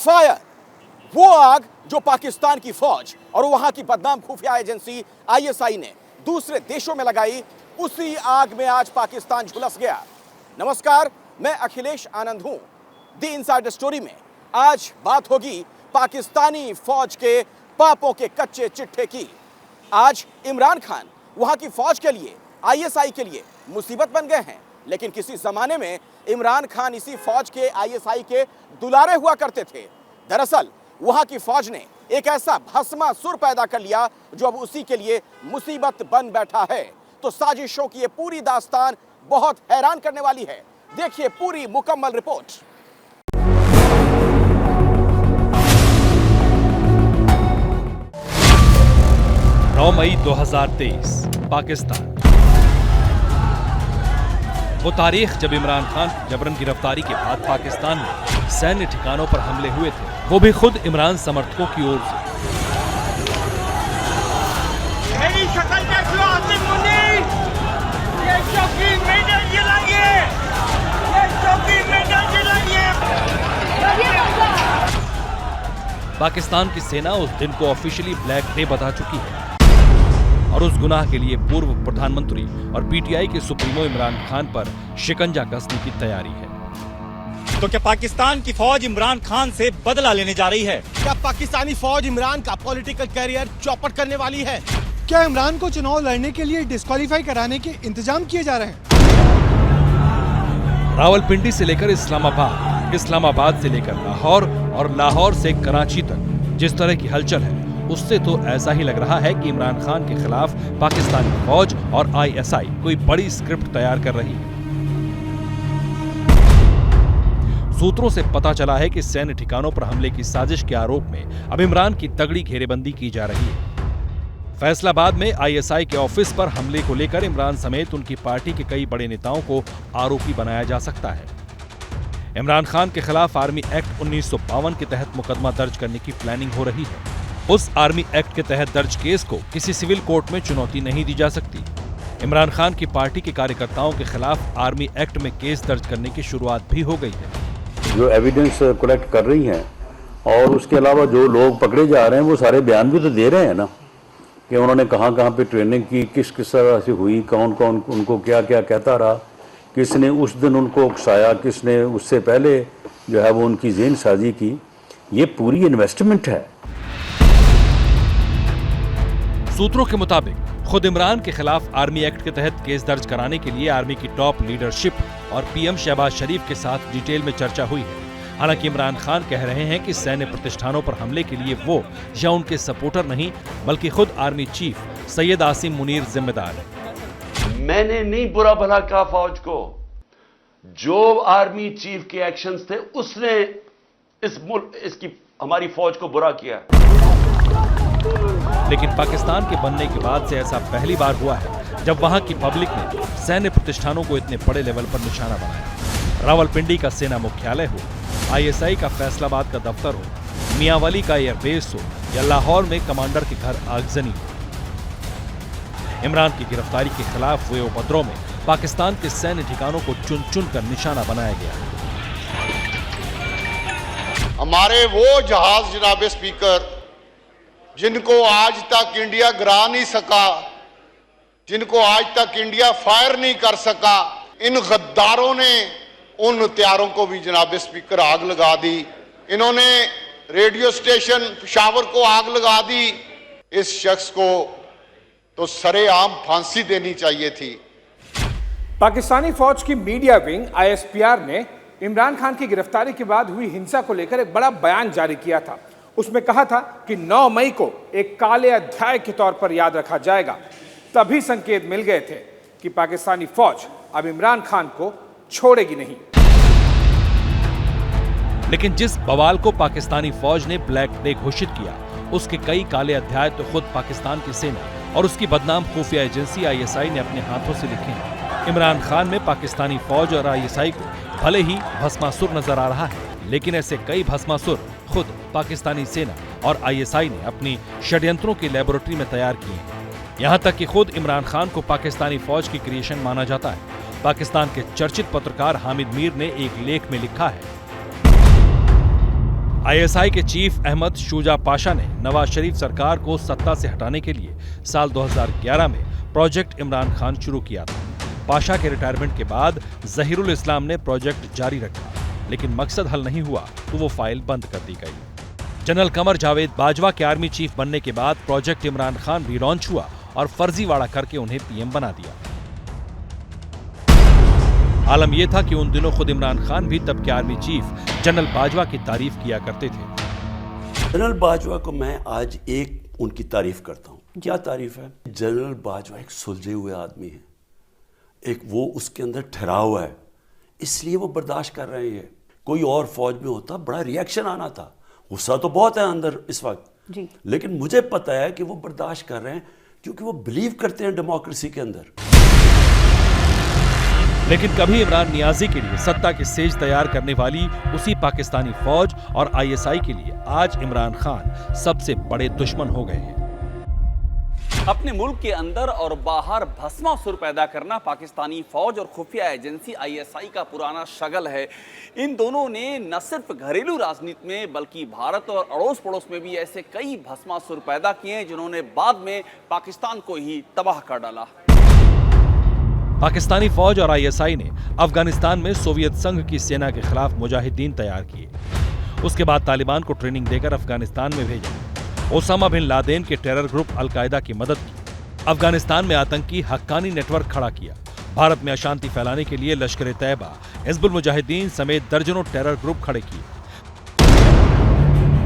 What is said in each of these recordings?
Fire, वो आग जो पाकिस्तान की फौज और वहां की बदनाम खुफिया एजेंसी आईएसआई ने दूसरे देशों में लगाई, उसी आग में आज पाकिस्तान झुलस गया। नमस्कार, मैं अखिलेश आनंद हूं। द इनसाइडर स्टोरी में आज बात होगी पाकिस्तानी फौज के पापों के कच्चे चिट्ठे की। आज इमरान खान वहां की फौज के लिए, आईएसआई के लिए मुसीबत बन गए हैं, लेकिन किसी जमाने में इमरान खान इसी फौज के, आईएसआई के दुलारे हुआ करते थे। दरअसल वहां की फौज ने एक ऐसा भस्मासुर पैदा कर लिया जो अब उसी के लिए मुसीबत बन बैठा है। तो साजिशों की ये पूरी दास्तान बहुत हैरान करने वाली है। देखिए पूरी मुकम्मल रिपोर्ट। 9 मई 2023 पाकिस्तान। वो तारीख जब इमरान खान की जबरन गिरफ्तारी के बाद पाकिस्तान में सैन्य ठिकानों पर हमले हुए थे, वो भी खुद इमरान समर्थकों की ओर से। मेरी शक्ल देख लो आसिम मुनीर, ये चौकी मेडल जलाइए, ये चौकी मेडल जलाइए। पाकिस्तान की सेना उस दिन को ऑफिशियली ब्लैक डे बता चुकी है और उस गुनाह के लिए पूर्व प्रधानमंत्री और पीटीआई के सुप्रीमो इमरान खान पर शिकंजा कसने की तैयारी है। तो क्या पाकिस्तान की फौज इमरान खान से बदला लेने जा रही है? क्या पाकिस्तानी फौज इमरान का पॉलिटिकल कैरियर चौपट करने वाली है? क्या इमरान को चुनाव लड़ने के लिए डिस्क्वालीफाई कराने के इंतजाम किए जा रहे हैं? रावलपिंडी से लेकर इस्लामाबाद, इस्लामाबाद से लेकर लाहौर और लाहौर से कराची तक जिस तरह की हलचल है, उससे तो ऐसा ही लग रहा है कि इमरान खान के खिलाफ पाकिस्तानी फौज और आईएसआई कोई बड़ी स्क्रिप्ट तैयार कर रही है। सूत्रों से पता चला है कि सैन्य ठिकानों पर हमले की साजिश के आरोप में अब इमरान की तगड़ी घेरेबंदी की जा रही है। फैसलाबाद में आईएसआई के ऑफिस पर हमले को लेकर इमरान समेत उनकी पार्टी के कई बड़े नेताओं को आरोपी बनाया जा सकता है। इमरान खान के खिलाफ आर्मी एक्ट 1952 के तहत मुकदमा दर्ज करने की प्लानिंग हो रही है। उस आर्मी एक्ट के तहत दर्ज केस को किसी सिविल कोर्ट में चुनौती नहीं दी जा सकती। इमरान खान की पार्टी के कार्यकर्ताओं के खिलाफ आर्मी एक्ट में केस दर्ज करने की शुरुआत भी हो गई है। जो एविडेंस कलेक्ट कर रही हैं और उसके अलावा जो लोग पकड़े जा रहे हैं वो सारे बयान भी तो दे रहे हैं ना, कि उन्होंने कहाँ कहाँ पे ट्रेनिंग की, किस किस तरह से हुई, कौन कौन उनको क्या क्या कहता रहा, किसने उस दिन उनको उकसाया, किसने उससे पहले जो है वो उनकी जेन साजी की। ये पूरी इन्वेस्टमेंट है। सूत्रों के मुताबिक खुद इमरान के खिलाफ आर्मी एक्ट के तहत केस दर्ज कराने के लिए आर्मी की टॉप लीडरशिप और पीएम शहबाज शरीफ के साथ डिटेल में चर्चा हुई है। हालांकि इमरान खान कह रहे हैं कि सैन्य प्रतिष्ठानों पर हमले के लिए वो या उनके सपोर्टर नहीं, बल्कि खुद आर्मी चीफ सैयद आसिम मुनीर जिम्मेदार है। मैंने नहीं बुरा भला कहा फौज को, जो आर्मी चीफ के एक्शंस थे उसने इसकी हमारी फौज को बुरा किया। लेकिन पाकिस्तान के बनने के बाद से ऐसा पहली बार हुआ है जब वहां की पब्लिक ने सैन्य प्रतिष्ठानों को इतने बड़े लेवल पर निशाना बनाया। रावलपिंडी का सेना मुख्यालय हो, आईएसआई का फैसलाबाद का दफ्तर हो, मियांवाली का एयरबेस हो या लाहौर में कमांडर के घर आगजनी हो। इमरान की गिरफ्तारी के खिलाफ हुए उपद्रव में पाकिस्तान के सैन्य ठिकानों को चुन चुन कर निशाना बनाया गया। हमारे वो जहाज जनाब स्पीकर जिनको आज तक इंडिया गिरा नहीं सका, जिनको आज तक इंडिया फायर नहीं कर सका, इन गद्दारों ने उन हथियारों को भी जनाब स्पीकर आग लगा दी। इन्होंने रेडियो स्टेशन पेशावर को आग लगा दी। इस शख्स को तो सरेआम फांसी देनी चाहिए थी। पाकिस्तानी फौज की मीडिया विंग आईएसपीआर ने इमरान खान की गिरफ्तारी के बाद हुई हिंसा को लेकर एक बड़ा बयान जारी किया था। उसमें कहा था कि 9 मई को एक काले अध्याय के तौर पर याद रखा जाएगा। तभी संकेत मिल गए थे कि पाकिस्तानी फौज अब इमरान खान को छोड़ेगी नहीं। लेकिन जिस बवाल को पाकिस्तानी फौज ने ब्लैक डे घोषित किया, उसके कई काले अध्याय तो खुद पाकिस्तान की सेना और उसकी बदनाम खुफिया एजेंसी आईएसआई ने अपने हाथों से लिखे हैं। इमरान खान में पाकिस्तानी फौज और आईएसआई को भले ही भस्मासुर नजर आ रहा है, लेकिन ऐसे कई भस्मासुर खुद पाकिस्तानी सेना और आईएसआई ने अपनी षड्यंत्रों की लेबोरेटरी में तैयार किए हैं। यहाँ तक कि खुद इमरान खान को पाकिस्तानी फौज की क्रिएशन माना जाता है। पाकिस्तान के चर्चित पत्रकार हामिद मीर ने एक लेख में लिखा है, आईएसआई के चीफ अहमद शुजा पाशा ने नवाज शरीफ सरकार को सत्ता से हटाने के लिए साल 2011 में प्रोजेक्ट इमरान खान शुरू किया था। पाशा के रिटायरमेंट के बाद जहीरुल इस्लाम ने प्रोजेक्ट जारी रखा, लेकिन मकसद हल नहीं हुआ तो वो फाइल बंद कर दी गई। जनरल कमर जावेद बाजवा के आर्मी चीफ बनने के बाद प्रोजेक्ट इमरान खान भी लॉन्च हुआ और फर्जीवाड़ा करके उन्हें पीएम बना दिया। आलम यह था कि उन दिनों खुद इमरान खान भी तब के आर्मी चीफ जनरल बाजवा की तारीफ किया करते थे। जनरल बाजवा को मैं आज एक उनकी तारीफ करता हूं। क्या तारीफ है? जनरल बाजवा एक सुलझे हुए आदमी है, एक वो उसके अंदर ठहराव है, इसलिए वो बर्दाश्त कर रहे हैं। कोई और फौज में होता बड़ा रिएक्शन आना था, गुस्सा तो बहुत है अंदर इस वक्त जी। लेकिन मुझे पता है कि वो बर्दाश्त कर रहे हैं क्योंकि वो बिलीव करते हैं डेमोक्रेसी के अंदर। लेकिन कभी इमरान नियाजी के लिए सत्ता की सेज तैयार करने वाली उसी पाकिस्तानी फौज और आईएसआई के लिए आज इमरान खान सबसे बड़े दुश्मन हो गए हैं। अपने मुल्क के अंदर और बाहर भस्मासुर पैदा करना पाकिस्तानी फौज और खुफिया एजेंसी आईएसआई का पुराना शगल है। इन दोनों ने न सिर्फ घरेलू राजनीति में बल्कि भारत और अड़ोस पड़ोस में भी ऐसे कई भस्मासुर पैदा किए हैं जिन्होंने बाद में पाकिस्तान को ही तबाह कर डाला। पाकिस्तानी फौज और आईएसआई ने अफगानिस्तान में सोवियत संघ की सेना के खिलाफ मुजाहिदीन तैयार किए। उसके बाद तालिबान को ट्रेनिंग देकर अफगानिस्तान में भेजा। ओसामा बिन लादेन के टेरर ग्रुप अल-कायदा की मदद की। अफगानिस्तान में आतंकी हक्कानी नेटवर्क खड़ा किया। भारत में अशांति फैलाने के लिए लश्कर ए तैयबा, हिजबुल मुजाहिदीन समेत दर्जनों टेरर ग्रुप खड़े किए।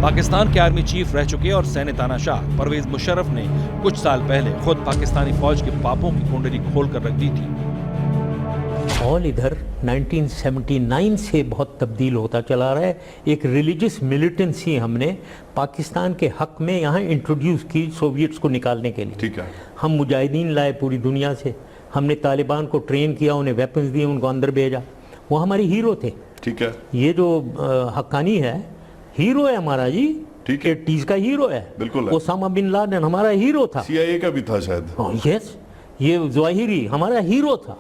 पाकिस्तान के आर्मी चीफ रह चुके और सैन्य तानाशाह परवेज मुशर्रफ ने कुछ साल पहले खुद पाकिस्तानी फौज के पापों की कुंडली खोलकर रख दी थी। माहौल इधर 1979 से बहुत तब्दील होता चला रहा है। एक रिलीजियस मिलिटेंसी हमने पाकिस्तान के हक में यहाँ इंट्रोड्यूस की सोवियट्स को निकालने के लिए। ठीक है। हम मुजाहिदीन लाए पूरी दुनिया से, हमने तालिबान को ट्रेन किया, उन्हें वेपन्स दिए, उनको अंदर भेजा। वो हमारे हीरो थे। ठीक है। ये जो हक्कानी है हीरो है हमारा जी। ठीक है। 80s का हीरो है। बिल्कुल है। ओसामा बिन लादेन हमारा हीरो था। CIA का भी था शायद। यस, ये ज़वाहिरी हमारा हीरो था।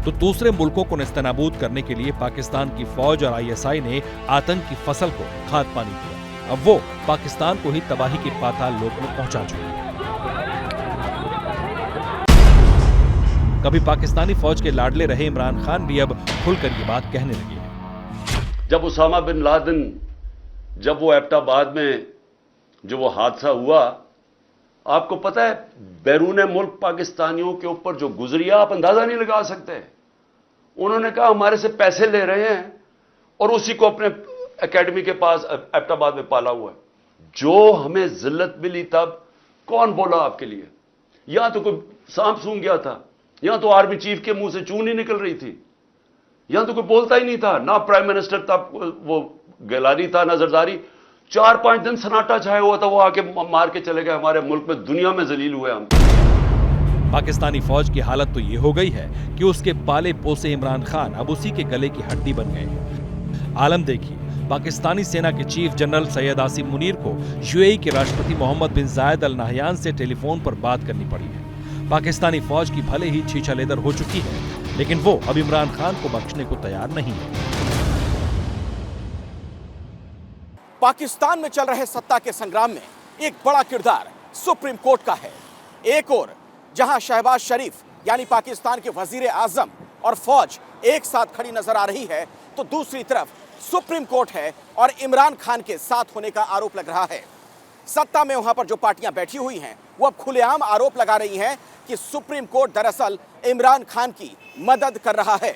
तो दूसरे मुल्कों को नेस्तनाबूद करने के लिए पाकिस्तान की फौज और आईएसआई ने आतंक की फसल को खाद पानी दिया। अब वो पाकिस्तान को ही तबाही के पाताल लोक में पहुंचा चुके हैं। कभी पाकिस्तानी फौज के लाडले रहे इमरान खान भी अब खुलकर ये बात कहने लगे हैं। जब उसामा बिन लादेन, जब वो एबटाबाद में जो वो हादसा हुआ, आपको पता है बैरून मुल्क पाकिस्तानियों के ऊपर जो गुजरिया आप अंदाजा नहीं लगा सकते। उन्होंने कहा हमारे से पैसे ले रहे हैं और उसी को अपने एकेडमी के पास एबटाबाद में पाला हुआ है। जो हमें जिल्लत मिली तब कौन बोला आपके लिए? यहां तो कोई सांप सूंघ गया था, यहां तो आर्मी चीफ के मुंह से चून ही निकल रही थी, यहां तो कोई बोलता ही नहीं था, ना प्राइम मिनिस्टर तब वो गिलानी था ना जरदारी। 4-5 दिन सन्नाटा छाया हुआ था, वो आके मार के चले गए। हमारे मुल्क में दुनिया में जलील हुए हम। पाकिस्तानी फौज की हालत तो ये हो गई है कि उसके पाले पोसे इमरान खान अब उसी के गले की हड्डी बन गए हैं। आलम देखिए, पाकिस्तानी सेना के चीफ जनरल सैयद आसिम मुनीर को यूएई के राष्ट्रपति मोहम्मद बिन जायद अल नहयान से टेलीफोन पर बात करनी पड़ी है। पाकिस्तानी फौज की भले ही छीछालेदर हो चुकी है, लेकिन वो अब इमरान खान को बख्शने को तैयार नहीं है। पाकिस्तान में चल रहे सत्ता के संग्राम में एक बड़ा किरदार सुप्रीम कोर्ट का है। एक ओर जहां शहबाज शरीफ यानी पाकिस्तान के वजीर आजम और फौज एक साथ खड़ी नजर आ रही है, तो दूसरी तरफ सुप्रीम कोर्ट है और इमरान खान के साथ होने का आरोप लग रहा है। सत्ता में वहां पर जो पार्टियां बैठी हुई हैं वो अब खुलेआम आरोप लगा रही हैं कि सुप्रीम कोर्ट दरअसल इमरान खान की मदद कर रहा है।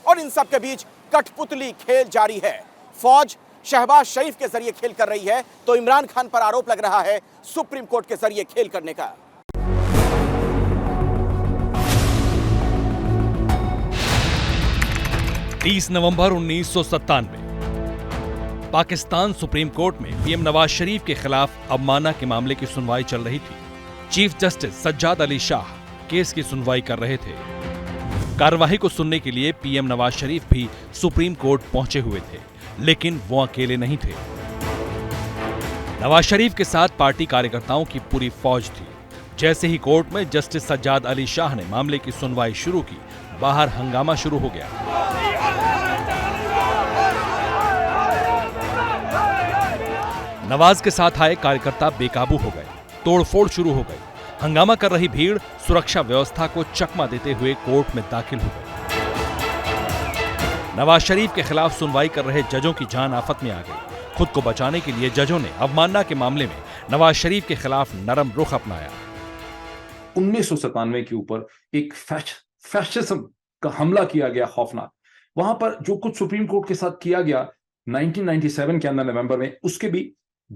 और इन सब के बीच कठपुतली खेल जारी है। फौज शहबाज शरीफ के जरिए खेल कर रही है, तो इमरान खान पर आरोप लग रहा है सुप्रीम कोर्ट के जरिए खेल करने का। नवंबर 1997 पाकिस्तान सुप्रीम कोर्ट में पीएम नवाज शरीफ के खिलाफ अवमानना के मामले की सुनवाई चल रही थी। Chief justice Sajjad Ali Shah case की सुनवाई कर रहे थे। कार्यवाही को सुनने के लिए पीएम नवाज शरीफ भी सुप्रीम कोर्ट पहुंचे हुए थे, लेकिन वो अकेले नहीं थे। नवाज शरीफ के साथ पार्टी कार्यकर्ताओं की पूरी फौज थी। जैसे ही कोर्ट में जस्टिस सज्जाद अली शाह ने मामले की सुनवाई शुरू की, बाहर हंगामा शुरू हो गया। नवाज के साथ आए कार्यकर्ता बेकाबू हो गए, तोड़फोड़ शुरू हो गई। हंगामा कर रही भीड़ सुरक्षा व्यवस्था को चकमा देते हुए कोर्ट में दाखिल हो गई। नवाज शरीफ के खिलाफ सुनवाई कर रहे जजों की जान आफत में आ गई। खुद को बचाने के लिए जजों ने अवमानना के मामले में नवाज शरीफ के खिलाफ नरम रुख अपनाया। 1997 के ऊपर एक फैशिज्म का हमला किया गया खौफनाक। वहां पर जो कुछ सुप्रीम कोर्ट के साथ किया गया 1997 के अंदर नवंबर में, उसके भी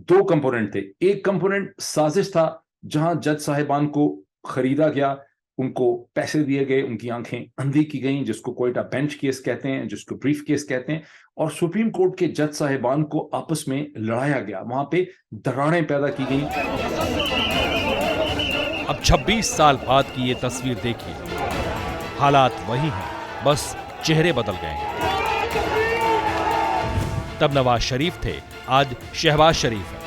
दो कंपोनेंट थे। एक कंपोनेंट साजिश था जहां जज साहिबान को खरीदा गया, उनको पैसे दिए गए, उनकी आंखें अंधी की गई, जिसको कोयटा बेंच केस कहते हैं, जिसको ब्रीफ केस कहते हैं, और सुप्रीम कोर्ट के जज साहिबान को आपस में लड़ाया गया। वहां पे दरारें पैदा की गई। अब 26 साल बाद की ये तस्वीर देखिए, हालात वही हैं, बस चेहरे बदल गए हैं। तब नवाज शरीफ थे, आज शहबाज शरीफ है।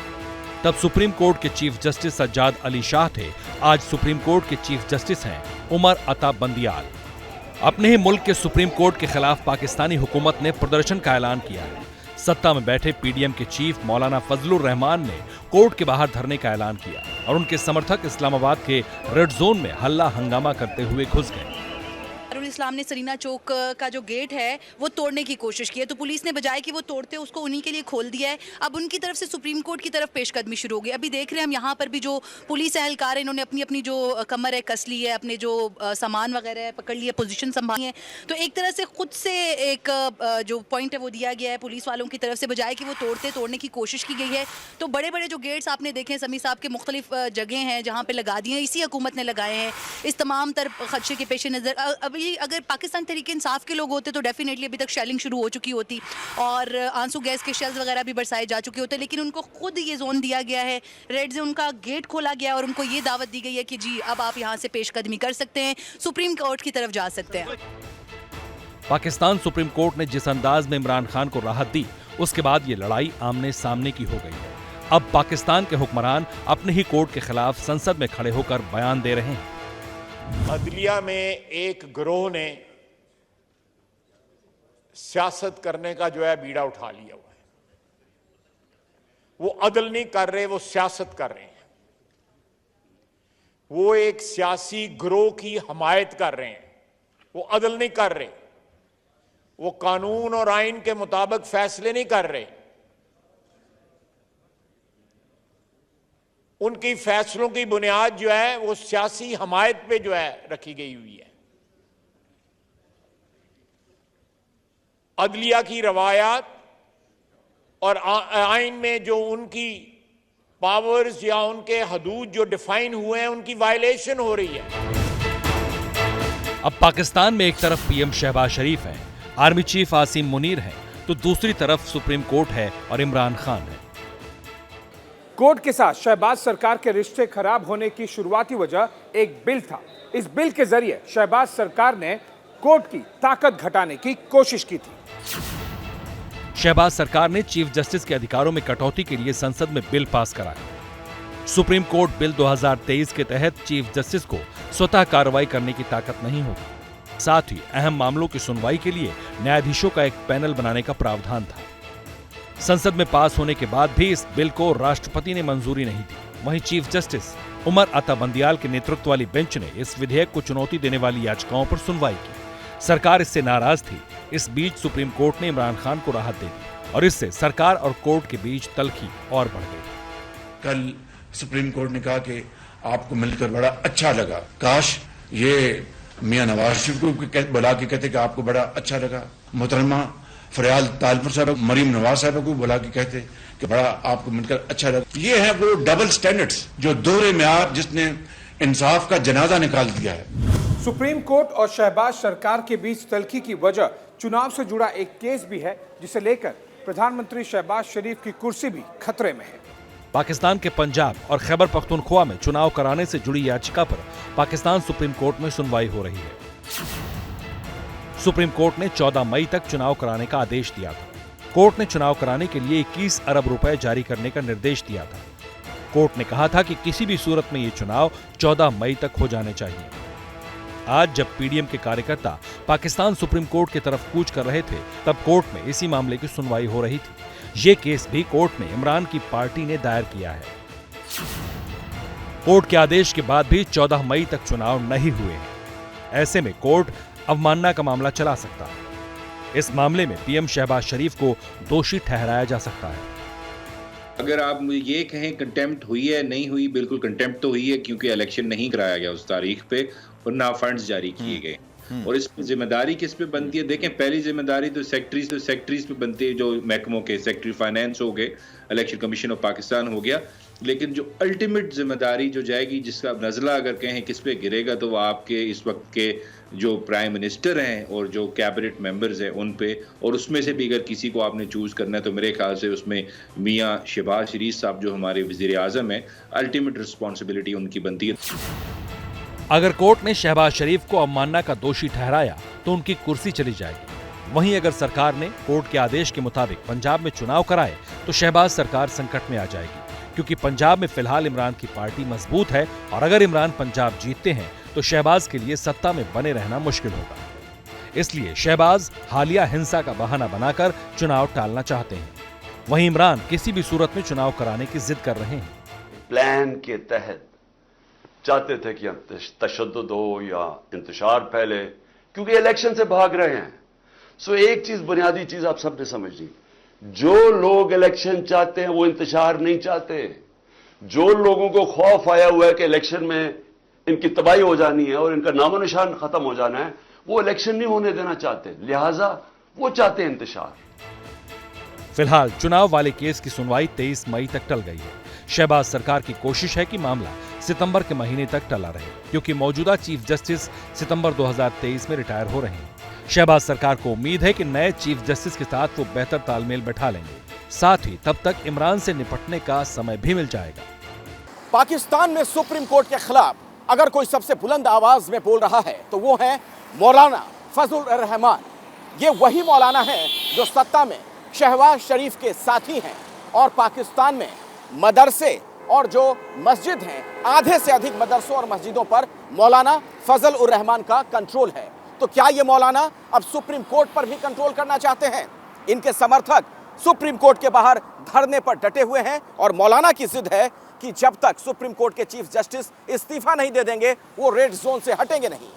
तब सुप्रीम कोर्ट के चीफ जस्टिस सज्जाद अली शाह थे, आज सुप्रीम कोर्ट के चीफ जस्टिस हैं उमर अता बंदियाल। अपने ही मुल्क के सुप्रीम कोर्ट के खिलाफ पाकिस्तानी हुकूमत ने प्रदर्शन का ऐलान किया है। सत्ता में बैठे पीडीएम के चीफ मौलाना फजलुर रहमान ने कोर्ट के बाहर धरने का ऐलान किया और उनके समर्थक इस्लामाबाद के रेड जोन में हल्ला हंगामा करते हुए घुस गए। इस्लाम ने सरीना चौक का जो गेट है वो तोड़ने की कोशिश की है, तो पुलिस ने बजाय कि वो तोड़ते उसको उन्हीं के लिए खोल दिया है। अब उनकी तरफ से सुप्रीम कोर्ट की तरफ पेशकदमी शुरू हो गई। अभी देख रहे हैं हम यहाँ पर भी जो पुलिस एहलकार है, इन्होंने अपनी अपनी जो कमर है कस ली है, अपने जो सामान वगैरह है पकड़ लिए, पोजीशन संभाली है। तो एक तरह से खुद से एक जो पॉइंट है वो दिया गया है पुलिस वालों की तरफ से, बजाय कि वो तोड़ने की कोशिश की गई है। तो बड़े बड़े जो गेट्स आपने देखे हैं समी साहब के मुख्तलिफ जगह हैं जहाँ पे लगा दिए हैं, इसी हुकूमत ने लगाए हैं। इस तमाम तर खदशे के पेश नज़र अभी अगर पाकिस्तान तहरीक इंसाफ के लोग होते तो डेफिनेटली अभी तक शेलिंग शुरू हो चुकी होती और आंसू गैस के शेल्स वगैरह भी बरसाए जा चुके होते, लेकिन उनको खुद ये जोन दिया गया है, रेड जोन का गेट खोला गया और उनको ये दावत दी गई है कि जी अब आप यहाँ से पेशकदमी कर सकते हैं, सुप्रीम कोर्ट की तरफ जा सकते हैं। पाकिस्तान सुप्रीम कोर्ट ने जिस अंदाज में इमरान खान को राहत दी, उसके बाद ये लड़ाई आमने सामने की हो गई है। अब पाकिस्तान के हुक्मरान अपने ही कोर्ट के खिलाफ संसद में खड़े होकर बयान दे रहे हैं। अदलिया में एक गिरोह ने सियासत करने का जो है बीड़ा उठा लिया हुआ है। वो अदल नहीं कर रहे, वो सियासत कर रहे हैं। वो एक सियासी गिरोह की हमायत कर रहे हैं, वो अदल नहीं कर रहे, वो कानून और आइन के मुताबिक फैसले नहीं कर रहे। उनकी फैसलों की बुनियाद जो है वो सियासी हमायत पे जो है रखी गई हुई है। अदलिया की रवायात और आइन में जो उनकी पावर्स या उनके हदूद जो डिफाइन हुए हैं उनकी वायलेशन हो रही है। अब पाकिस्तान में एक तरफ पीएम शहबाज शरीफ हैं, आर्मी चीफ आसिम मुनीर हैं, तो दूसरी तरफ सुप्रीम कोर्ट है और इमरान खान है। कोर्ट के साथ शहबाज सरकार के रिश्ते खराब होने की शुरुआती वजह एक बिल था। इस बिल के जरिए शहबाज सरकार ने कोर्ट की ताकत घटाने की कोशिश की थी। शहबाज सरकार ने चीफ जस्टिस के अधिकारों में कटौती के लिए संसद में बिल पास कराया। सुप्रीम कोर्ट बिल 2023 के तहत चीफ जस्टिस को स्वतः कार्रवाई करने की ताकत नहीं होगी। साथ ही अहम मामलों की सुनवाई के लिए न्यायाधीशों का एक पैनल बनाने का प्रावधान था। संसद में पास होने के बाद भी इस बिल को राष्ट्रपति ने मंजूरी नहीं दी। वहीं चीफ जस्टिस उमर अता बंदियाल के नेतृत्व वाली बेंच ने इस विधेयक को चुनौती देने वाली याचिकाओं पर सुनवाई की। सरकार इससे नाराज थी। इस बीच सुप्रीम कोर्ट ने इमरान खान को राहत दे दी और इससे सरकार और कोर्ट के बीच तल्खी और बढ़ गई। कल सुप्रीम कोर्ट ने कहा कि आपको मिलकर बड़ा अच्छा लगा। काश ये मियां नवाज शरीफ को बुला के कहते कि आपको बड़ा अच्छा लगा। मोहतरमा फरियाल तालपुर साहब, मरीम नवाज साहब को बुला के कहते कि बड़ा आपको मिलकर अच्छा लगा। ये है वो डबल स्टैंडर्ड्स, जो दोहरे मेयार जिसने इंसाफ का जनाजा निकाल दिया है। सुप्रीम कोर्ट और शहबाज सरकार के बीच तल्खी की वजह चुनाव से जुड़ा एक केस भी है, जिसे लेकर प्रधानमंत्री शहबाज शरीफ की कुर्सी भी खतरे में है। पाकिस्तान के पंजाब और खैबर पख्तूनख्वा में चुनाव कराने से जुड़ी याचिका पर पाकिस्तान सुप्रीम कोर्ट में सुनवाई हो रही है। सुप्रीम कोर्ट ने 14 मई तक चुनाव कराने का आदेश दिया था। कोर्ट ने चुनाव कराने के लिए 21 अरब रुपए जारी करने का निर्देश दिया था। कोर्ट ने कहा था कि किसी भी सूरत में ये चुनाव 14 मई तक हो जाने चाहिए। आज जब पीडीएम के कार्यकर्ता पाकिस्तान सुप्रीम कोर्ट की तरफ कूच कर रहे थे, तब कोर्ट में इसी मामले की सुनवाई हो रही थी। ये केस भी कोर्ट में इमरान की पार्टी ने दायर किया है। कोर्ट के आदेश के बाद भी 14 मई तक चुनाव नहीं हुए हैं। ऐसे में कोर्ट अवमानना का मामला चला सकता है। इस मामले में पीएम शहबाज शरीफ को दोषी ठहराया जा सकता है। अगर आप मुझे ये कहें कंटेम्प्ट हुई है नहीं हुई, बिल्कुल कंटेम्प्ट तो हुई है, क्योंकि इलेक्शन नहीं कराया गया उस तारीख पे और ना फंड्स जारी किए गए। और इस पर जिम्मेदारी किस पे बनती है? देखें, पहली जिम्मेदारी तो सेक्रेटरीज पे बनती है, जो महकमों के सेक्रेटरी फाइनेंस हो गए, इलेक्शन कमीशन ऑफ पाकिस्तान हो गया। लेकिन जो अल्टीमेट जिम्मेदारी जो जाएगी, जिसका नजला अगर कहें किस पे गिरेगा, तो वो आपके इस वक्त के जो प्राइम मिनिस्टर हैं और जो कैबिनेट मेंबर्स हैं उन पे। और उसमें से भी अगर किसी को आपने चूज करना है तो मेरे ख्याल से उसमें मियां शहबाज शरीफ साहब जो हमारे वजीर आजम हैं, अल्टीमेट रिस्पॉन्सिबिलिटी उनकी बनती है। अगर कोर्ट ने शहबाज शरीफ को अवमानना का दोषी ठहराया तो उनकी कुर्सी चली जाएगी। वहीं अगर सरकार ने कोर्ट के आदेश के मुताबिक पंजाब में चुनाव कराए तो शहबाज सरकार संकट में आ जाएगी, क्योंकि पंजाब में फिलहाल इमरान की पार्टी मजबूत है और अगर इमरान पंजाब जीतते हैं तो शहबाज के लिए सत्ता में बने रहना मुश्किल होगा। इसलिए शहबाज हालिया हिंसा का बहाना बनाकर चुनाव टालना चाहते हैं। वहीं इमरान किसी भी सूरत में चुनाव कराने की जिद कर रहे हैं। प्लान के तहत चाहते थे कि तशद्दुद हो या इंतशार फैले, क्योंकि इलेक्शन से भाग रहे हैं। सो एक चीज, बुनियादी चीज आप सबने समझनी, जो लोग इलेक्शन चाहते हैं वो इंतशार नहीं चाहते। जो लोगों को खौफ आया हुआ है कि इलेक्शन में इनकी तबाही हो जानी है और इनका नामो निशान खत्म हो जाना है, वो इलेक्शन नहीं होने देना चाहते, लिहाजा वो चाहते हैं इंतशार। फिलहाल चुनाव वाले केस की सुनवाई 23 मई तक टल गई है। शहबाज सरकार की कोशिश है कि मामला सितंबर के महीने तक टला रहे, क्योंकि मौजूदा चीफ जस्टिस सितंबर 2023 में रिटायर हो रहे हैं। शहबाज सरकार को उम्मीद है कि नए चीफ जस्टिस के साथ वो बेहतर तालमेल बैठा लेंगे। साथ ही तब तक इमरान से निपटने का समय भी मिल जाएगा। पाकिस्तान में सुप्रीम कोर्ट के खिलाफ अगर कोई सबसे बुलंद आवाज में बोल रहा है तो वो है मौलाना फजल उर रहमान। ये वही मौलाना है जो सत्ता में शहबाज शरीफ के साथी हैं और पाकिस्तान में मदरसे और जो मस्जिद हैं, आधे से अधिक मदरसों और मस्जिदों पर मौलाना फजल उर रहमान का कंट्रोल है। तो क्या ये मौलाना अब सुप्रीम कोर्ट पर भी कंट्रोल करना चाहते हैं? इनके समर्थक सुप्रीम कोर्ट के बाहर धरने पर डटे हुए हैं और मौलाना की जिद है कि जब तक सुप्रीम कोर्ट के चीफ जस्टिस इस्तीफा नहीं दे देंगे वो रेड जोन से हटेंगे नहीं।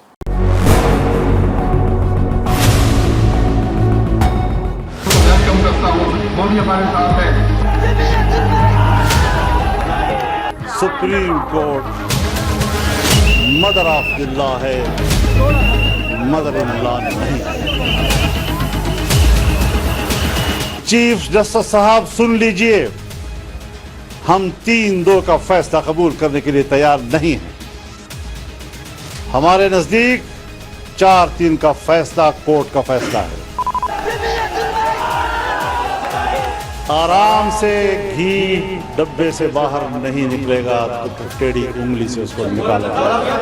Supreme court mother of the law है, मदर इन लॉ नहीं। चीफ जस्टिस साहब सुन लीजिए, हम 3-2 का फैसला कबूल करने के लिए तैयार नहीं हैं। हमारे नजदीक 4-3 का फैसला कोर्ट का फैसला है। आराम से घी डब्बे से बाहर नहीं निकलेगा तो टेढ़ी उंगली से उसको निकाला जाएगा।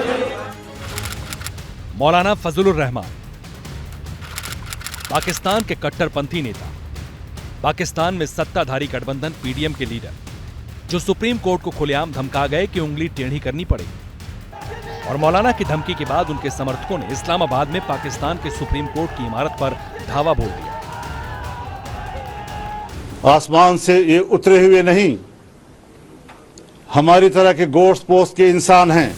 मौलाना फजल उर रहमान पाकिस्तान के कट्टरपंथी नेता, पाकिस्तान में सत्ताधारी गठबंधन पीडीएम के लीडर, जो सुप्रीम कोर्ट को खुलेआम धमका गए कि उंगली टेढ़ी करनी पड़ेगी। और मौलाना की धमकी के बाद उनके समर्थकों ने इस्लामाबाद में पाकिस्तान के सुप्रीम कोर्ट की इमारत पर धावा बोल दिया। आसमान से ये उतरे हुए नहीं, हमारी तरह के गोश्त पोस्ट के इंसान हैं।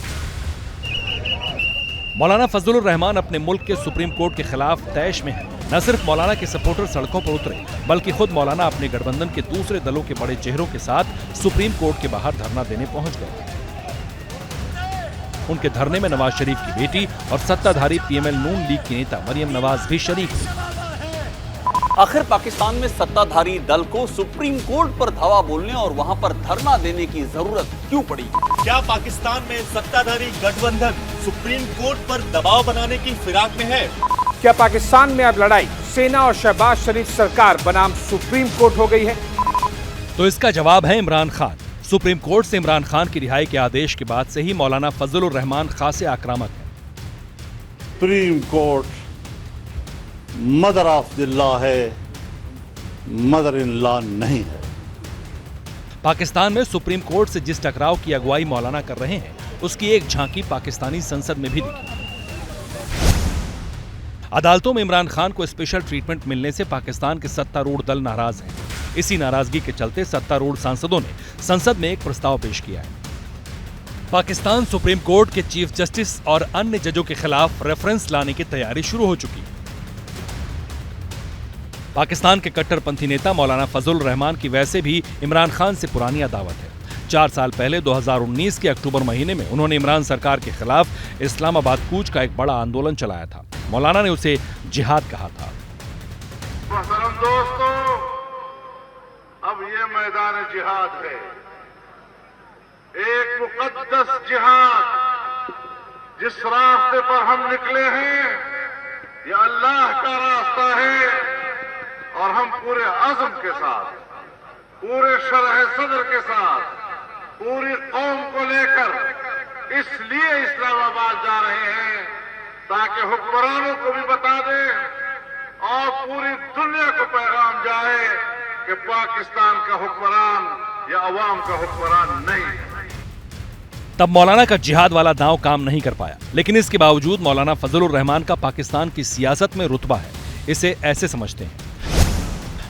मौलाना फजल उर रहमान अपने मुल्क के सुप्रीम कोर्ट के खिलाफ तैश में है। न सिर्फ मौलाना के सपोर्टर सड़कों पर उतरे, बल्कि खुद मौलाना अपने गठबंधन के दूसरे दलों के बड़े चेहरों के साथ सुप्रीम कोर्ट के बाहर धरना देने पहुंच गए। उनके धरने में नवाज शरीफ की बेटी और सत्ताधारी पीएमएल नून लीग की नेता मरियम नवाज भी शरीक थी। आखिर पाकिस्तान में सत्ताधारी दल को सुप्रीम कोर्ट पर धावा बोलने और वहां पर धरना देने की जरूरत क्यों पड़ी? क्या पाकिस्तान में सत्ताधारी गठबंधन सुप्रीम कोर्ट पर दबाव बनाने की फिराक में है? क्या पाकिस्तान में अब लड़ाई सेना और शहबाज शरीफ सरकार बनाम सुप्रीम कोर्ट हो गई है? तो इसका जवाब है इमरान खान। सुप्रीम कोर्ट से इमरान खान की रिहाई के आदेश के बाद से ही मौलाना फजल उर रहमान खासे आक्रामक है। Supreme court mother of the law है, मदर इन लॉ नहीं है। पाकिस्तान में सुप्रीम कोर्ट से जिस टकराव की अगुवाई मौलाना कर रहे हैं, उसकी एक झांकी पाकिस्तानी संसद में भी दिखी। अदालतों में इमरान खान को स्पेशल ट्रीटमेंट मिलने से पाकिस्तान के सत्तारूढ़ दल नाराज हैं। इसी नाराजगी के चलते सत्तारूढ़ सांसदों ने संसद में एक प्रस्ताव पेश किया है। पाकिस्तान सुप्रीम कोर्ट के चीफ जस्टिस और अन्य जजों के खिलाफ रेफरेंस लाने की तैयारी शुरू हो चुकी है। पाकिस्तान के कट्टरपंथी नेता मौलाना फजल रहमान की वैसे भी इमरान खान से पुरानी अदावत है। 4 साल पहले 2019 के अक्टूबर महीने में उन्होंने इमरान सरकार के खिलाफ इस्लामाबाद कूच का एक बड़ा आंदोलन चलाया था। मौलाना ने उसे जिहाद कहा था। दोस्तों, अब ये मैदान जिहाद है, एक मुकद्दस जिहाद। जिस रास्ते पर हम निकले हैं ये अल्लाह का रास्ता है और हम पूरे अज़्म के साथ, पूरे शरह सदर के साथ, पूरी कौम को लेकर इसलिए इस्लामाबाद जा रहे हैं ताकि हुक्मरानों को भी बता दें और पूरी दुनिया को पैगाम जाए कि पाकिस्तान का हुक्मरान या अवाम का हुक्मरान नहीं। तब मौलाना का जिहाद वाला दांव काम नहीं कर पाया, लेकिन इसके बावजूद मौलाना फजलुर रहमान का पाकिस्तान की सियासत में रुतबा है। इसे ऐसे समझते हैं,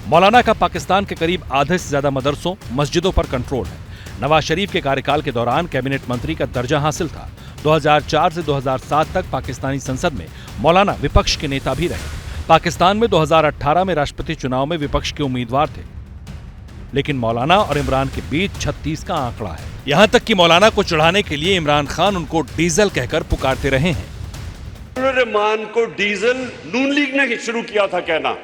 मौलाना का पाकिस्तान के करीब आधे से ज्यादा मदरसों मस्जिदों पर कंट्रोल है। नवाज शरीफ के कार्यकाल के दौरान कैबिनेट मंत्री का दर्जा हासिल था। 2004 से 2007 तक पाकिस्तानी संसद में मौलाना विपक्ष के नेता भी रहे। पाकिस्तान में 2018 में राष्ट्रपति चुनाव में विपक्ष के उम्मीदवार थे, लेकिन मौलाना और इमरान के बीच 36 का आंकड़ा है। यहां तक कि मौलाना को चढ़ाने के लिए इमरान खान उनको डीजल कहकर पुकारते रहे हैं। रहमान को डीजल नून लीग ने शुरू किया था कहना।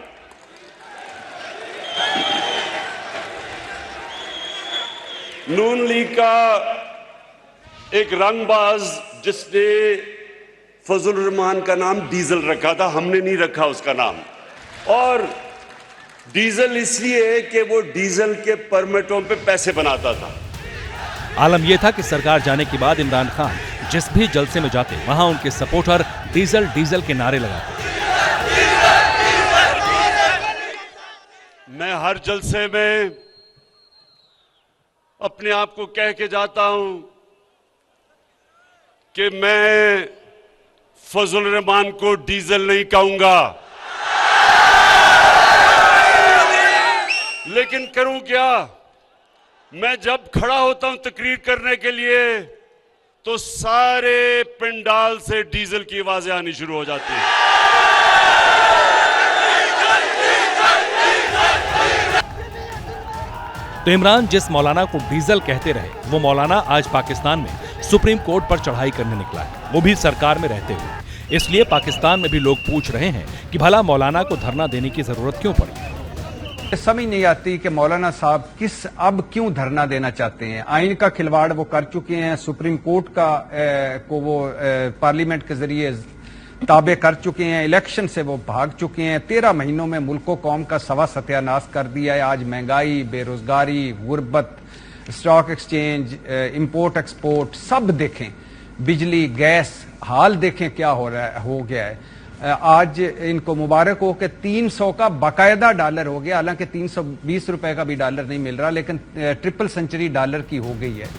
नून लीग का एक रंगबाज जिसने फजल रहमान का नाम डीजल रखा था, हमने नहीं रखा उसका नाम। और डीजल इसलिए कि वो डीजल के परमिटों पे पैसे बनाता था। आलम यह था कि सरकार जाने के बाद इमरान खान जिस भी जलसे में जाते वहां उनके सपोर्टर डीजल डीजल के नारे लगाते। मैं हर जलसे में अपने आप को कह के जाता हूं कि मैं फजल रहमान को डीजल नहीं कहूंगा, लेकिन करूं क्या? मैं जब खड़ा होता हूं तकरीर करने के लिए तो सारे पंडाल से डीजल की आवाजें आनी शुरू हो जाती हैं। तो इमरान जिस मौलाना को डीजल कहते रहे, वो मौलाना आज पाकिस्तान में सुप्रीम कोर्ट पर चढ़ाई करने निकला है, वो भी सरकार में रहते हुए। इसलिए पाकिस्तान में भी लोग पूछ रहे हैं कि भला मौलाना को धरना देने की जरूरत क्यों पड़ी। समझ नहीं आती कि मौलाना साहब अब क्यों धरना देना चाहते हैं। आइन का खिलवाड़ वो कर चुके हैं, सुप्रीम कोर्ट को वो पार्लियामेंट के जरिए ताबे कर चुके हैं, इलेक्शन से वो भाग चुके हैं। 13 महीनों में मुल्को कौम का सवा सत्यानाश कर दिया है। आज महंगाई, बेरोजगारी, गुर्बत, स्टॉक एक्सचेंज, इंपोर्ट एक्सपोर्ट सब देखें, बिजली, गैस, हाल देखें क्या हो गया है। आज इनको मुबारक हो कि 300 का बाकायदा डॉलर हो गया, हालांकि 320 रुपए का भी डॉलर नहीं मिल रहा, लेकिन ट्रिपल सेंचुरी डॉलर की हो गई है।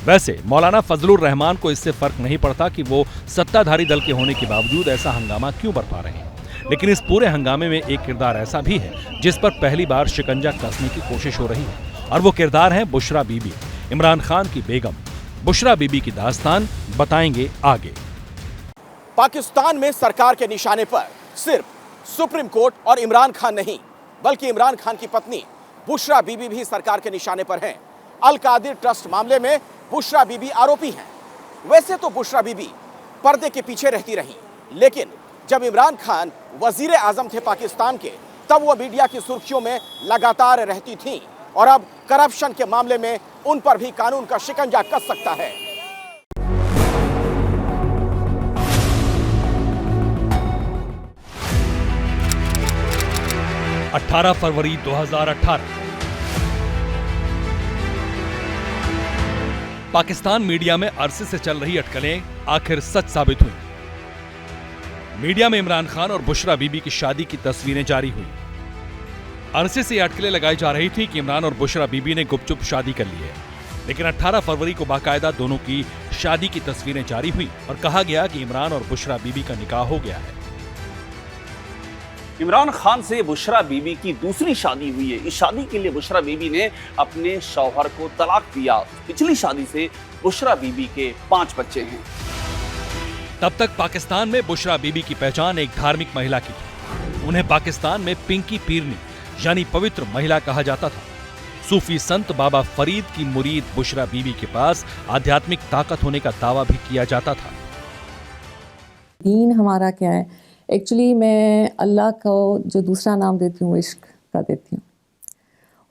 वैसे मौलाना फजलुर रहमान को इससे फर्क नहीं पड़ता कि वो सत्ताधारी दल के होने के बावजूद ऐसा हंगामा क्यों बरपा रहे हैं। लेकिन इस पूरे हंगामे में एक किरदार ऐसा भी है जिस पर पहली बार शिकंजा कसने की कोशिश हो रही है, और वो किरदार है बुशरा बीबी, इमरान खान की बेगम। बुशरा बीबी की दास्तान बताएंगे आगे। पाकिस्तान में सरकार के निशाने पर सिर्फ सुप्रीम कोर्ट और इमरान खान नहीं, बल्कि इमरान खान की पत्नी बुशरा बीबी भी सरकार के निशाने पर हैं। अल कादिर ट्रस्ट मामले में बुशरा बीबी आरोपी हैं। वैसे तो बुशरा बीबी पर्दे के पीछे रहती रहीं, लेकिन जब इमरान खान वजीर आजम थे पाकिस्तान के, तब वो मीडिया की सुर्खियों में लगातार रहती थीं, और अब करप्शन के मामले में उन पर भी कानून का शिकंजा कस सकता है। अठारह फरवरी 2018 पाकिस्तान मीडिया में अरसे से चल रही अटकलें आखिर सच साबित हुई। मीडिया में इमरान खान और बुशरा बीबी की शादी की तस्वीरें जारी हुई। अरसे से अटकलें लगाई जा रही थी कि इमरान और बुशरा बीबी ने गुपचुप शादी कर ली है, लेकिन 18 फरवरी को बाकायदा दोनों की शादी की तस्वीरें जारी हुई और कहा गया कि इमरान और बुशरा बीबी का निकाह हो गया है। इमरान खान से बुशरा बीबी की दूसरी शादी हुई है। इस शादी के लिए बुशरा बीबी ने अपने शौहर को तलाक दिया। पिछली शादी से बुशरा बीबी के 5 बच्चे हैं। तब तक पाकिस्तान में बुशरा बीबी की पहचान एक धार्मिक महिला की थी। उन्हें पाकिस्तान में पिंकी पीरनी यानी पवित्र महिला कहा जाता था। सूफी संत बाबा फरीद की मुरीद बुशरा बीबी के पास आध्यात्मिक ताकत होने का दावा भी किया जाता था। दीन हमारा क्या है? एक्चुअली मैं अल्लाह को जो दूसरा नाम देती हूँ इश्क का देती हूँ,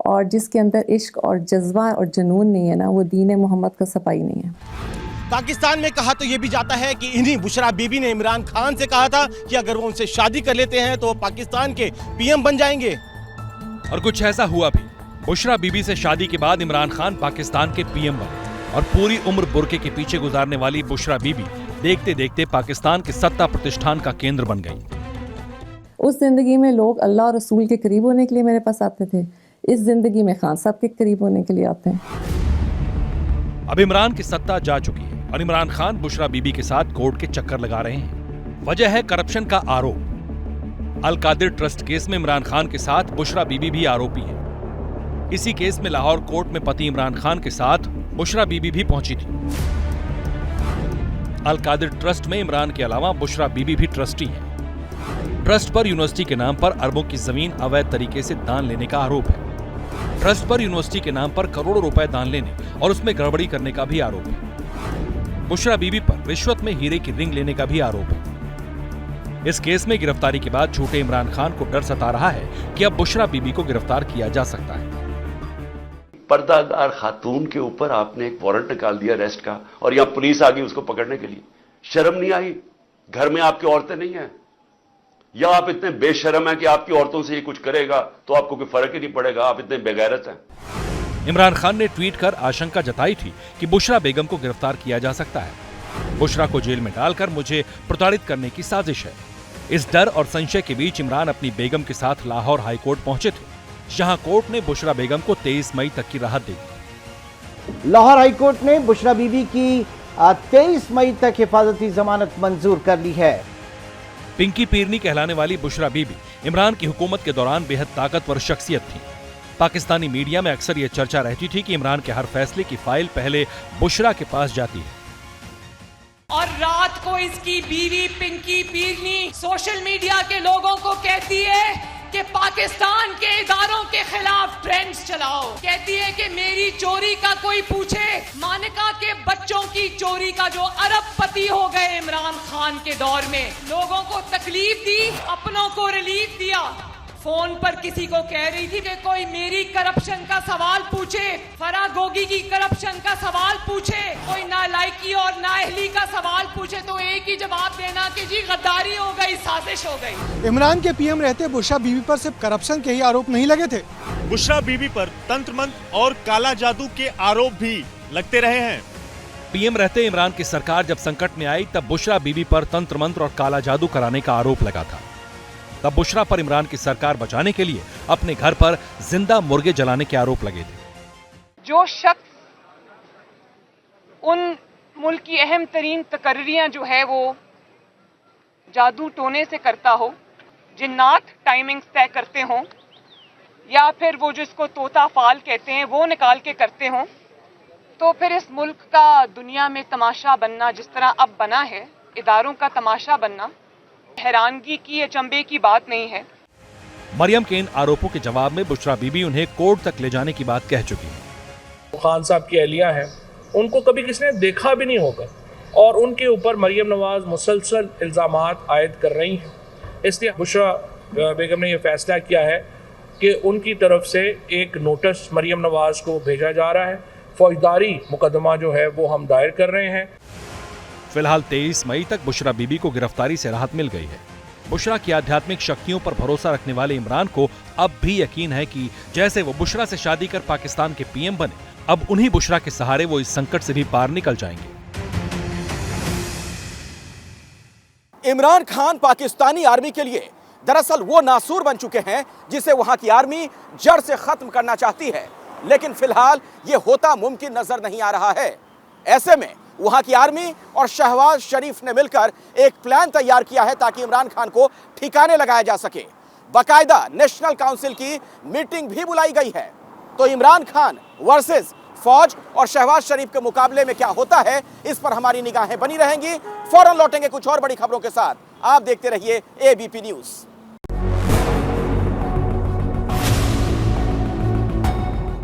और जिसके अंदर इश्क और जज्बा और जुनून नहीं है ना, वो दीन मोहम्मद का सफाई नहीं है। पाकिस्तान में कहा तो ये भी जाता है कि इन्हीं बुशरा बीबी ने इमरान खान से कहा था कि अगर वो उनसे शादी कर लेते हैं तो वो पाकिस्तान के पीएम बन जाएंगे। और कुछ ऐसा हुआ भी। बुशरा बीबी से शादी के बाद इमरान खान पाकिस्तान के पीएम बने और पूरी उम्र बुर्के के पीछे गुजारने वाली बुशरा बीबी देखते देखते पाकिस्तान के सत्ता प्रतिष्ठान का केंद्र बन गई। उस जिंदगी में लोग अल्लाह और रसूल के करीब होने के लिए मेरे पास आते थे। इस जिंदगी में खान साहब के करीब होने के लिए आते हैं। अब इमरान की सत्ता जा चुकी है और इमरान खान बुशरा बीबी के साथ कोर्ट के चक्कर लगा रहे हैं। वजह है करप्शन का आरोप। अल कादिर ट्रस्ट केस में इमरान खान के साथ बुशरा बीबी भी आरोपी है। इसी केस में लाहौर कोर्ट में पति इमरान खान के साथ बुशरा बीबी भी पहुंची थी। अल कादिर ट्रस्ट में इमरान के अलावा बुशरा बीबी भी ट्रस्टी हैं। ट्रस्ट पर यूनिवर्सिटी के नाम पर अरबों की जमीन अवैध तरीके से दान लेने का आरोप है। ट्रस्ट पर यूनिवर्सिटी के नाम पर करोड़ों रुपए दान लेने और उसमें गड़बड़ी करने का भी आरोप है। बुशरा बीबी पर रिश्वत में हीरे की रिंग लेने का भी आरोप है। इस केस में गिरफ्तारी के बाद छूटे इमरान खान को डर सता रहा है कि अब बुशरा बीबी को गिरफ्तार किया जा सकता है। पर्दादार खातून के ऊपर आपने एक वारंट निकाल दिया अरेस्ट का, और यहां पुलिस आ गई उसको पकड़ने के लिए। शर्म नहीं आई? घर में आपकी औरतें नहीं हैं? या आप इतने बेशर्म हैं कि आपकी औरतों से ये कुछ करेगा तो आपको कोई फर्क ही नहीं पड़ेगा? आप इतने बेगैरत हैं। इमरान खान ने ट्वीट कर आशंका जताई थी कि बुशरा बेगम को गिरफ्तार किया जा सकता है। बुशरा को जेल में डालकर मुझे प्रताड़ित करने की साजिश है। इस डर और संशय के बीच इमरान अपनी बेगम के साथ लाहौर हाईकोर्ट पहुंचे थे, जहां कोर्ट ने बुशरा बेगम को 23 मई तक की राहत दी। लाहौर हाईकोर्ट ने बुशरा बीबी की 23 मई तक हिफाजती जमानत मंजूर कर ली है। पिंकी पीरनी कहलाने वाली बुशरा बीबी इमरान की हुकूमत के दौरान बेहद ताकतवर शख्सियत थी। पाकिस्तानी मीडिया में अक्सर यह चर्चा रहती थी कि इमरान के हर फैसले की फाइल पहले बुशरा के पास जाती है। और रात को इसकी बीवी पिंकी पीरनी सोशल मीडिया के लोगों को कहती है कि पाकिस्तान के इदारों के खिलाफ ट्रेंड्स चलाओ। कहती है कि मेरी चोरी का कोई पूछे। मानिका के बच्चों की चोरी का जो अरबपति हो गए इमरान खान के दौर में, लोगों को तकलीफ दी, अपनों को रिलीफ दिया। फोन पर किसी को कह रही थी कि कोई मेरी करप्शन का सवाल पूछे, फराह गोगी की करप्शन का सवाल पूछे, कोई नालायकी और नाअहली का सवाल पूछे, तो एक ही जवाब देना कि जी गद्दारी हो गई, साजिश हो गई। इमरान के पीएम रहते बुशरा बीबी पर सिर्फ करप्शन के ही आरोप नहीं लगे थे। बुशरा बीबी पर तंत्र मंत्र और काला जादू के आरोप भी लगते रहे हैं। पीएम रहते इमरान की सरकार जब संकट में आई तब बुशरा बीबी पर तंत्र मंत्र और काला जादू कराने का आरोप लगा था। तब बुशरा पर इमरान की सरकार बचाने के लिए अपने घर पर जिंदा मुर्गे जलाने के आरोप लगे थे। जो शख्स उन मुल्क की अहम तरीन तकर्रियां जो है वो जादू टोने से करता हो, जिन्नात टाइमिंग्स तय करते हों, या फिर वो जिसको तोता फाल कहते हैं वो निकाल के करते हों, तो फिर इस मुल्क का दुनिया में तमाशा बनना जिस तरह अब बना है, इदारों का तमाशा बनना हैरानगी की, अचंभे की बात नहीं है। मरियम के इन आरोपों के जवाब में बुशरा बीबी उन्हें कोर्ट तक ले जाने की बात कह चुकी है। खान साहब की अहलिया है, उनको कभी किसी ने देखा भी नहीं होगा और उनके ऊपर मरियम नवाज मुसलसल इल्जामात आयद कर रही हैं। इसलिए बुशरा बेगम ने यह फैसला किया है कि उनकी तरफ से एक नोटिस मरियम नवाज को भेजा जा रहा है। फौजदारी मुकदमा जो है वो हम दायर कर रहे हैं। फिलहाल 23 मई तक बुशरा बीबी को गिरफ्तारी से राहत मिल गई है। बुशरा की आध्यात्मिक शक्तियों पर भरोसा रखने वाले इमरान को अब भी यकीन है कि जैसे वो बुशरा से शादी कर पाकिस्तान के पीएम बने, अब उन्हीं बुशरा के सहारे वो इस संकट से भी पार निकल जाएंगे। इमरान खान पाकिस्तानी आर्मी के लिए दरअसल वो नासूर बन चुके हैं जिसे वहां की आर्मी जड़ से खत्म करना चाहती है, लेकिन फिलहाल ये होता मुमकिन नजर नहीं आ रहा है। ऐसे में वहां की आर्मी और शहबाज शरीफ ने मिलकर एक प्लान तैयार किया है ताकि इमरान खान को ठिकाने लगाया जा सके। बाकायदा नेशनल काउंसिल की मीटिंग भी बुलाई गई है। तो इमरान खान वर्सेस फौज और शहबाज शरीफ के मुकाबले में क्या होता है, इस पर हमारी निगाहें बनी रहेंगी। फौरन लौटेंगे कुछ और बड़ी खबरों के साथ। आप देखते रहिए एबीपी न्यूज।